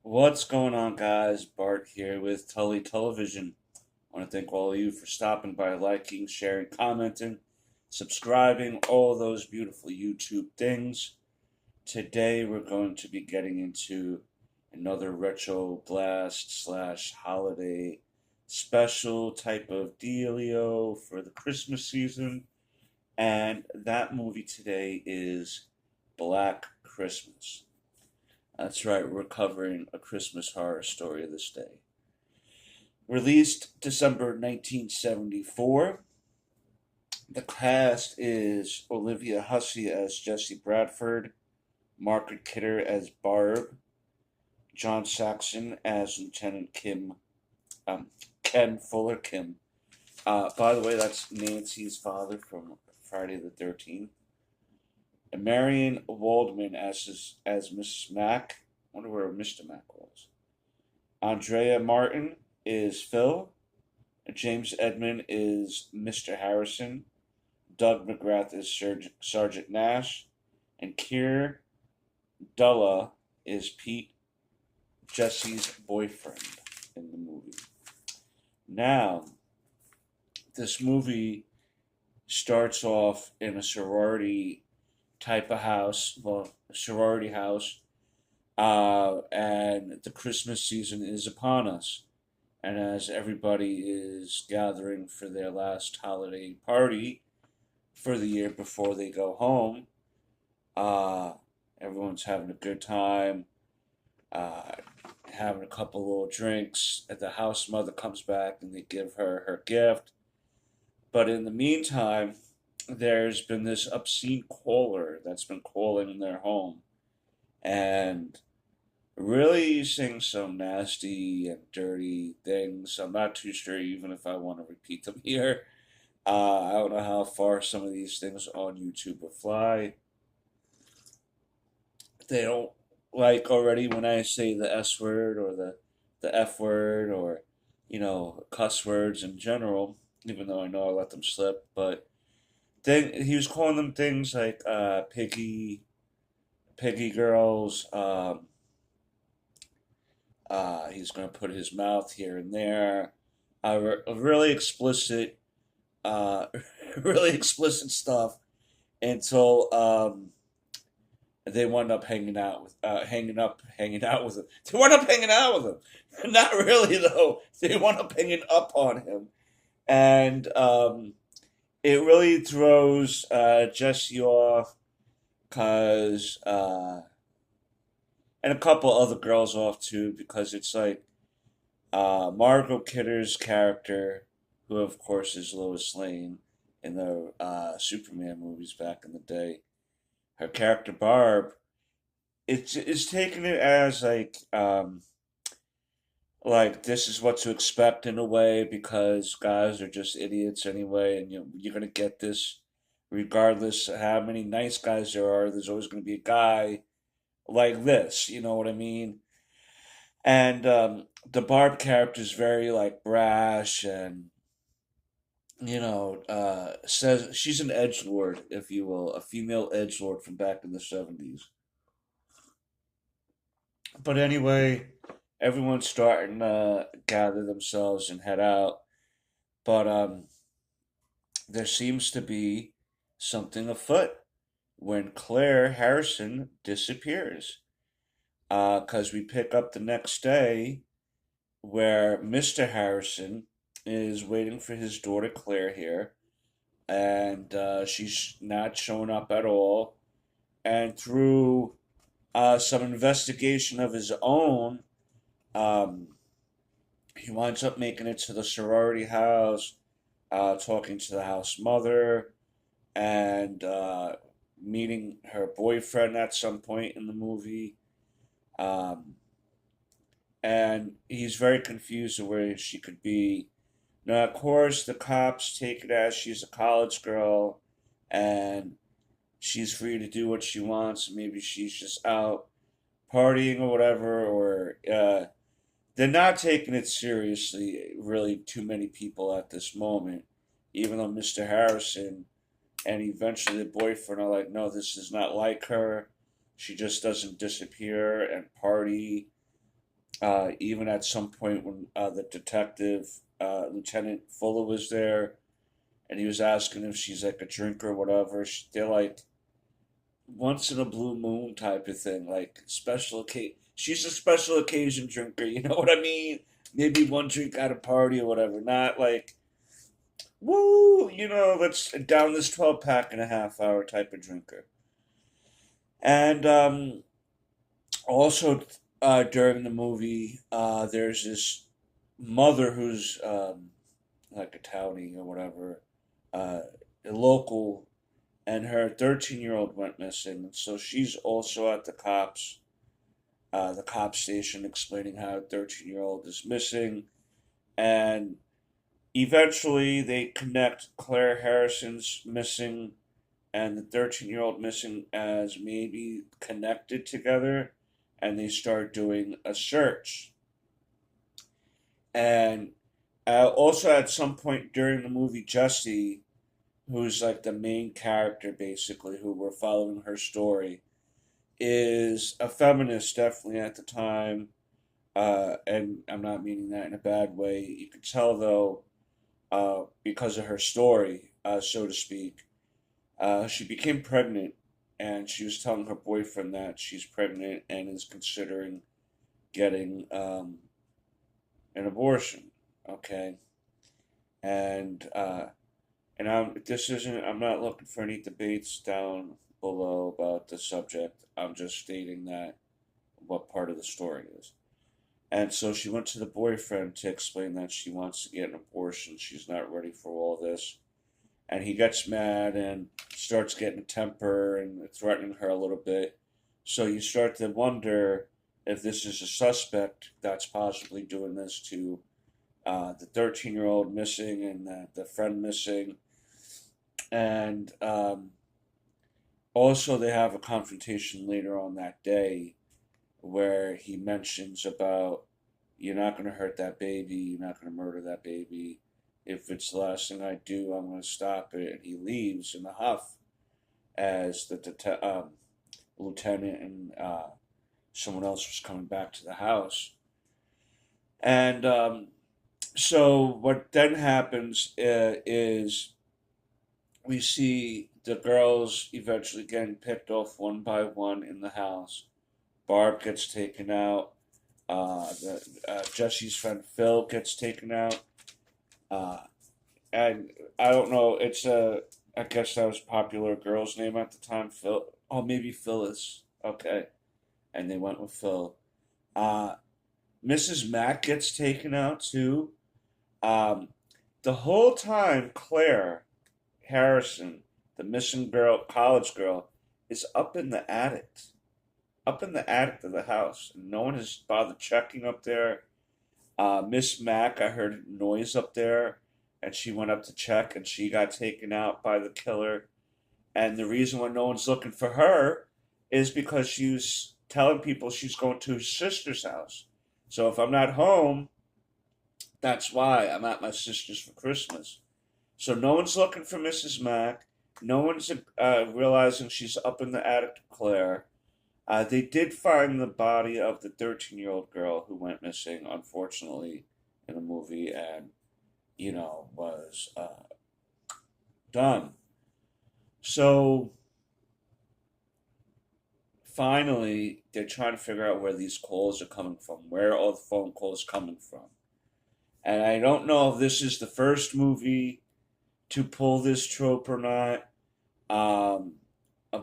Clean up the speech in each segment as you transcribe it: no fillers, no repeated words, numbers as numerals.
What's going on, guys? Bart here with Tully Television. I want to thank all of you for stopping by, liking, sharing, commenting, subscribing, all those beautiful YouTube things. Today, we're going to be getting into another retro blast slash holiday special type of dealio for the Christmas season. And that movie today is Black Christmas. That's right, we're covering A Christmas Horror Story this day. Released December 1974. The cast is Olivia Hussey as Jessie Bradford, Margaret Kidder as Barb, John Saxon as Lieutenant um, Ken Fuller Kim. By the way, that's Nancy's father from Friday the 13th. And Marion Waldman as Mrs. Mack. I wonder where Mr. Mack was. Andrea Martin is Phil. James Edmund is Mr. Harrison. Doug McGrath is Sergeant Nash. And Keir Dulla is Pete, Jesse's boyfriend in the movie. Now, this movie starts off in a sorority type of house, well, a sorority house, and the Christmas season is upon us. And as everybody is gathering for their last holiday party for the year before they go home, uh, everyone's having a good time, uh, having a couple little drinks. And the house mother comes back and they give her her gift. But in the meantime, there's been this obscene caller that's been calling in their home and really saying some nasty and dirty things. I'm not too sure even if I want to repeat them here. I don't know how far some of these things on YouTube will fly. They don't like already when I say the S word or the F word or, cuss words in general, even though I know I let them slip. But then he was calling them things like piggy girls. He's going to put his mouth here and there. Really explicit, uh, really explicit stuff until they wound up hanging out with him. They wound up hanging out with him. Not really though. They wound up hanging up on him, and it really throws Jesse off because and a couple other girls off too because it's like Margot Kidder's character, who of course is Lois Lane in the Superman movies back in the day. Her character Barb, it's taking it as like this is what to expect in a way because guys are just idiots anyway, and you're gonna get this regardless of how many nice guys there are. There's always gonna be a guy like this. You know what I mean? And the Barb character is very like brash and says she's an edge lord, if you will, a female edge lord from back in the 70s. But anyway, everyone's starting to gather themselves and head out. But there seems to be something afoot when Claire Harrison disappears. Because we pick up the next day where Mr. Harrison is waiting for his daughter Claire here, and she's not showing up at all. And through some investigation of his own, um, he winds up making it to the sorority house, talking to the house mother, and meeting her boyfriend at some point in the movie. Um, and he's very confused of where she could be. Now, of course, the cops take it as she's a college girl and she's free to do what she wants. Maybe she's just out partying or whatever, or they're not taking it seriously, really, too many people at this moment, even though Mr. Harrison and eventually the boyfriend are like, no, this is not like her. She just doesn't disappear and party Even at some point when the detective, Lieutenant Fuller, was there, and he was asking if she's like a drinker or whatever. They're like once in a blue moon type of thing, like special occasion. She's a special occasion drinker, you know what I mean? Maybe one drink at a party or whatever. Not like, woo, let's down this 12 pack in a half hour type of drinker. And also, during the movie, there's this mother who's like a townie or whatever, uh, a local, and her 13-year-old went missing. And so she's also at the cop station, explaining how a 13-year-old is missing. And eventually they connect Claire Harrison's missing and the 13-year-old missing as maybe connected together, and they start doing a search. And also at some point during the movie, Jesse, who's like the main character basically, who we're following her story, is a feminist definitely at the time. And I'm not meaning that in a bad way. You could tell though, because of her story, so to speak, she became pregnant, and she was telling her boyfriend that she's pregnant and is considering getting an abortion. Okay, and I'm not looking for any debates down below about the subject. I'm just stating that what part of the story is. And so she went to the boyfriend to explain that she wants to get an abortion. She's not ready for all this. And he gets mad and starts getting a temper and threatening her a little bit. So you start to wonder if this is a suspect that's possibly doing this to the 13-year-old missing and the friend missing. And also, they have a confrontation later on that day where he mentions about, you're not going to hurt that baby, you're not going to murder that baby. If it's the last thing I do, I'm going to stop it. And he leaves in a huff as the lieutenant and someone else was coming back to the house. And so what then happens is we see the girls eventually getting picked off one by one in the house. Barb gets taken out. Jesse's friend Phil gets taken out. Uh, and I don't know. I guess that was a popular girl's name at the time. Phil. Oh, maybe Phyllis. Okay, and they went with Phil. Uh, Mrs. Mack gets taken out too. Um, the whole time, Claire Harrison, the missing girl, college girl, is up in the attic of the house. No one has bothered checking up there. Miss Mack, I heard noise up there, and she went up to check, and she got taken out by the killer. And the reason why no one's looking for her is because she was telling people she's going to her sister's house. So if I'm not home, that's why I'm at my sister's for Christmas. So no one's looking for Mrs. Mack. No one's realizing she's up in the attic to Claire. They did find the body of the 13-year-old girl who went missing, unfortunately, in the movie, and, was done. So finally, they're trying to figure out where these calls are coming from, where are all the phone calls coming from. And I don't know if this is the first movie to pull this trope or not, um,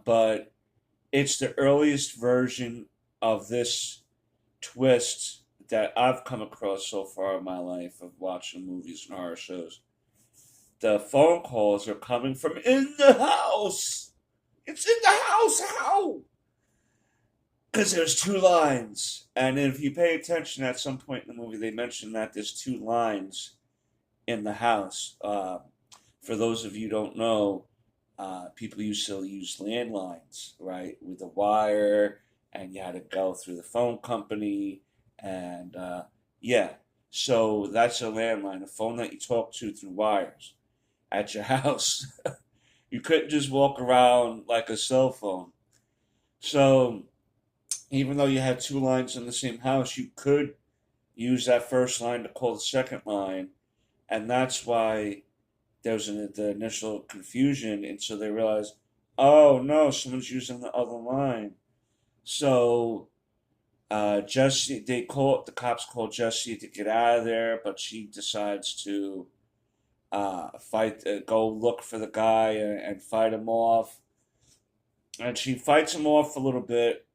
but it's the earliest version of this twist that I've come across so far in my life of watching movies and horror shows. The phone calls are coming from in the house. It's in the house. How? Because there's two lines. And if you pay attention at some point in the movie, they mention that there's two lines in the house. For those of you who don't know, people used to use landlines, right, with a wire, and you had to go through the phone company, and yeah, so that's a landline, a phone that you talk to through wires at your house. You couldn't just walk around like a cell phone. So even though you had two lines in the same house, you could use that first line to call the second line, and that's why there was the initial confusion, and so they realized, oh no, someone's using the other line. So Jesse, the cops call Jesse to get out of there, but she decides to go look for the guy and fight him off. And she fights him off a little bit.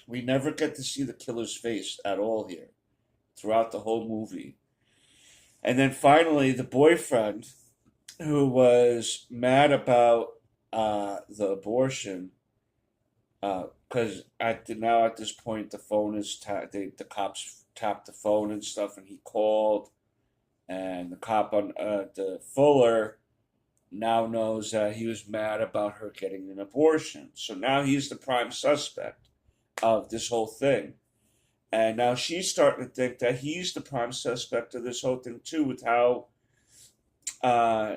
We never get to see the killer's face at all here throughout the whole movie. And then finally, the boyfriend, who was mad about the abortion, because now at this point the phone is the cops tapped the phone and stuff, and he called, and the cop on the Fuller now knows that he was mad about her getting an abortion, so now he's the prime suspect of this whole thing. And now she's starting to think that he's the prime suspect of this whole thing too, with how uh,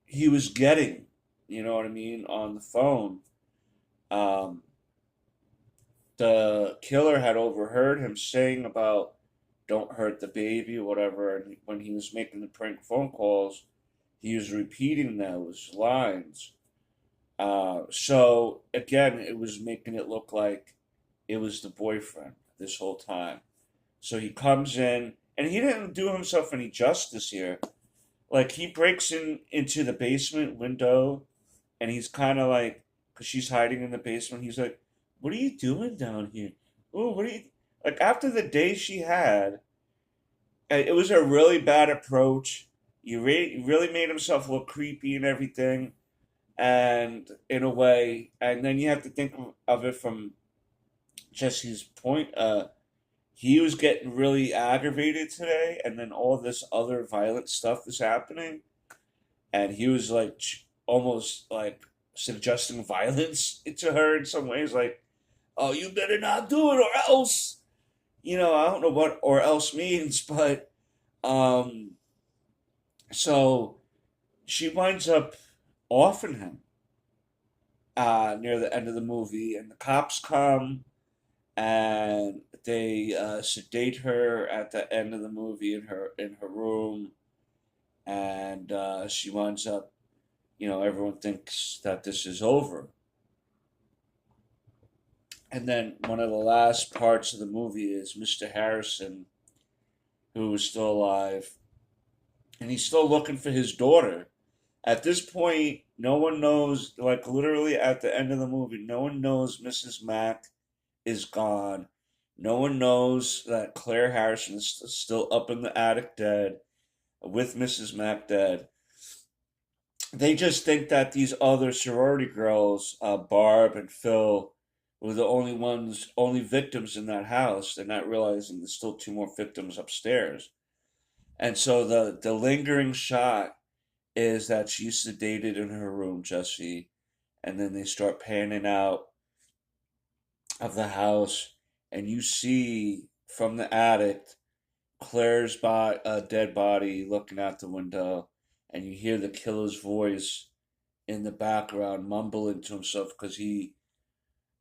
he was getting, you know what I mean, on the phone. Um, the killer had overheard him saying about "don't hurt the baby" or whatever, and when he was making the prank phone calls, he was repeating those lines. So again, it was making it look like it was the boyfriend this whole time. So he comes in, and he didn't do himself any justice here. Like he breaks into the basement window, and he's kind of like, because she's hiding in the basement. He's like, "What are you doing down here? Oh, what are you?" Like after the day she had, it was a really bad approach. Really made himself look creepy and everything, and in a way, and then you have to think of it from Jesse's point. He was getting really aggravated today, and then all this other violent stuff is happening, and he was like almost like suggesting violence to her in some ways, like, "Oh, you better not do it, or else." I don't know what "or else" means, but um, so she winds up offing him near the end of the movie, and the cops come and they sedate her at the end of the movie in her room, and she winds up. Everyone thinks that this is over, and then one of the last parts of the movie is Mr. Harrison, who is still alive, and he's still looking for his daughter. At this point, no one knows, like literally at the end of the movie, no one knows Mrs. Mack is gone. No one knows that Claire Harrison is still up in the attic dead, with Mrs. Mack dead. They just think that these other sorority girls, Barb and Phil, were the only victims in that house. They're not realizing there's still two more victims upstairs. And so the lingering shot is that she's sedated in her room, Jesse, and then they start panning out of the house, and you see from the attic Claire's dead body looking out the window, and you hear the killer's voice in the background mumbling to himself because he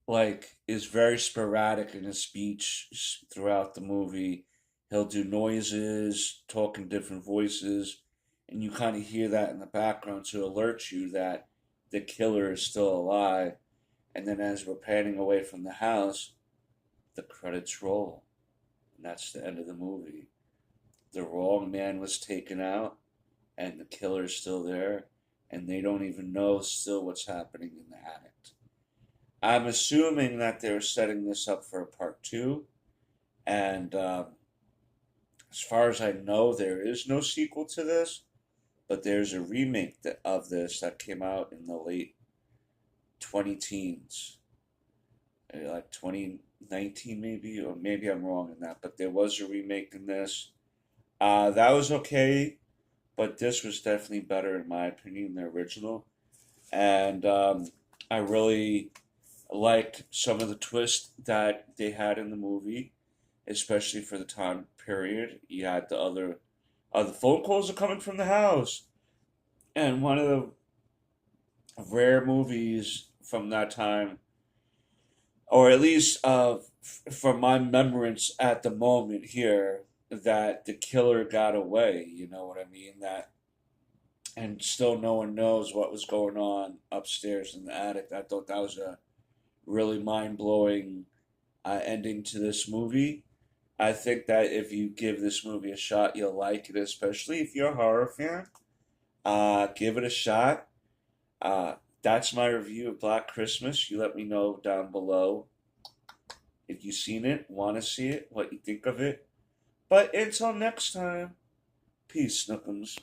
like is very sporadic in his speech throughout the movie. He'll do noises, talk in different voices, and you kind of hear that in the background to alert you that the killer is still alive. And then as we're panning away from the house, the credits roll. And that's the end of the movie. The wrong man was taken out, and the killer's still there, and they don't even know still what's happening in the attic. I'm assuming that they're setting this up for a part two, and as far as I know, there is no sequel to this, but there's a remake of this that came out in the late 20 teens, like 2019 maybe, or maybe I'm wrong in that, but there was a remake in this. That was okay, but this was definitely better in my opinion than the original. And I really liked some of the twists that they had in the movie, especially for the time period. You had the phone calls are coming from the house, and one of the rare movies from that time or at least from my remembrance at the moment here, that the killer got away. You know what I mean? That and still no one knows what was going on upstairs in the attic. I thought that was a really mind blowing ending to this movie. I think that if you give this movie a shot, you'll like it, especially if you're a horror fan. Give it a shot. That's my review of Black Christmas. You let me know down below if you've seen it, want to see it, what you think of it. But until next time, peace, Snookums.